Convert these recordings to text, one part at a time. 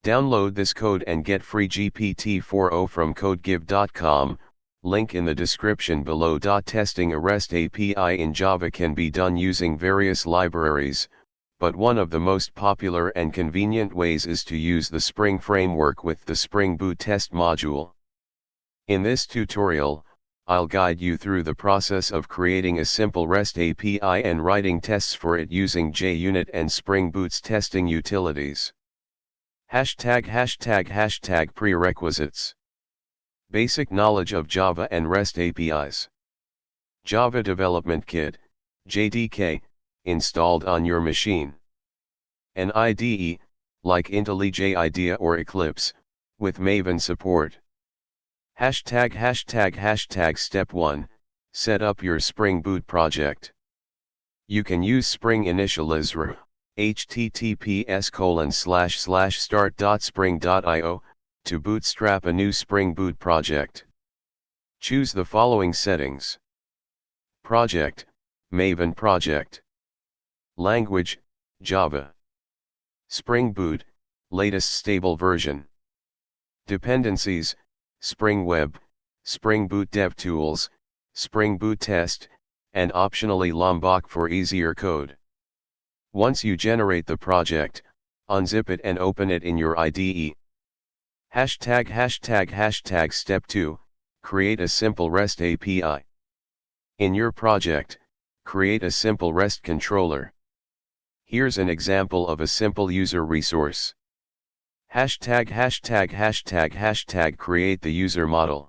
Download this code and get free GPT-4o from codegive.com, link in the description below. Testing a REST API in Java can be done using various libraries, but one of the most popular and convenient ways is to use the Spring framework with the Spring Boot test module. In this tutorial, I'll guide you through the process of creating a simple REST API and writing tests for it using JUnit and Spring Boot's testing utilities. Prerequisites. Basic knowledge of Java and REST APIs. Java Development Kit, JDK, installed on your machine. An IDE, like intellij IDEA or Eclipse, with Maven support. Step 1, set up your Spring Boot project. You can use Spring Initializer, https://start.spring.io, to bootstrap a new Spring Boot project. Choose the following settings. Project, Maven project. Language, Java. Spring Boot, latest stable version. Dependencies, Spring Web, Spring Boot DevTools, Spring Boot Test, and optionally Lombok for easier code. Once you generate the project, unzip it and open it in your IDE. Step 2, create a simple REST API. In your project, create a simple REST controller. Here's an example of a simple user resource. Create the user model.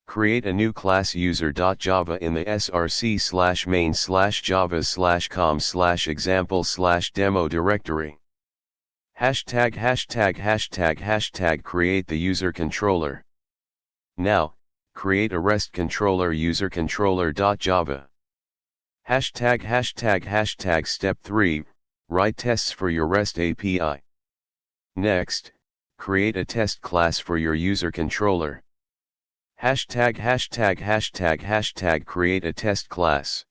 Create a new class user.java in the src/main/java/com/example/demo directory. Create the user controller. Now, create a REST controller user controller.java. Step 3, write tests for your REST API. Next, create a test class for your user controller. Create a test class.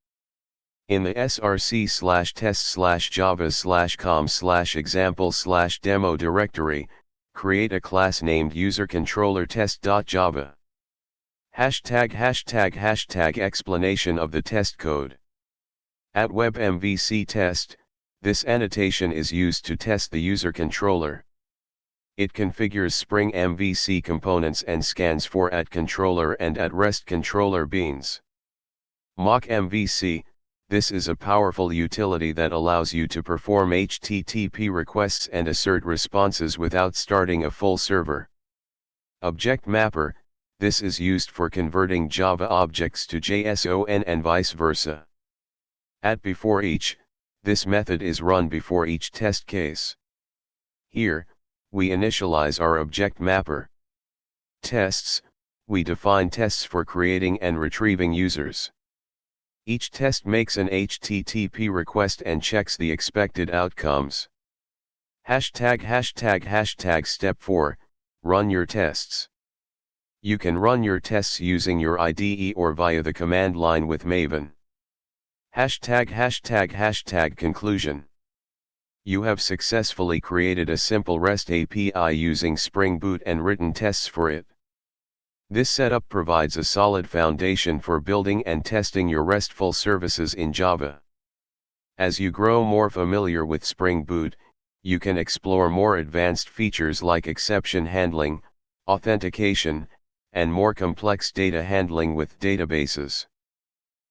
In the src/test/java/com/example/demo directory, create a class named userControllerTest.java. Explanation of the test code. At web MVC test, this annotation is used to test the user controller. It configures Spring MVC components and scans for @controller and @REST controller beans. Mock MVC, this is a powerful utility that allows you to perform HTTP requests and assert responses without starting a full server. Object Mapper, this is used for converting Java objects to JSON and vice versa. Before each, this method is run before each test case. Here, we initialize our object mapper. Tests, we define tests for creating and retrieving users. Each test makes an HTTP request and checks the expected outcomes. Step 4, run your tests. You can run your tests using your IDE or via the command line with Maven. Conclusion. You have successfully created a simple REST API using Spring Boot and written tests for it. This setup provides a solid foundation for building and testing your RESTful services in Java. As you grow more familiar with Spring Boot, you can explore more advanced features like exception handling, authentication, and more complex data handling with databases.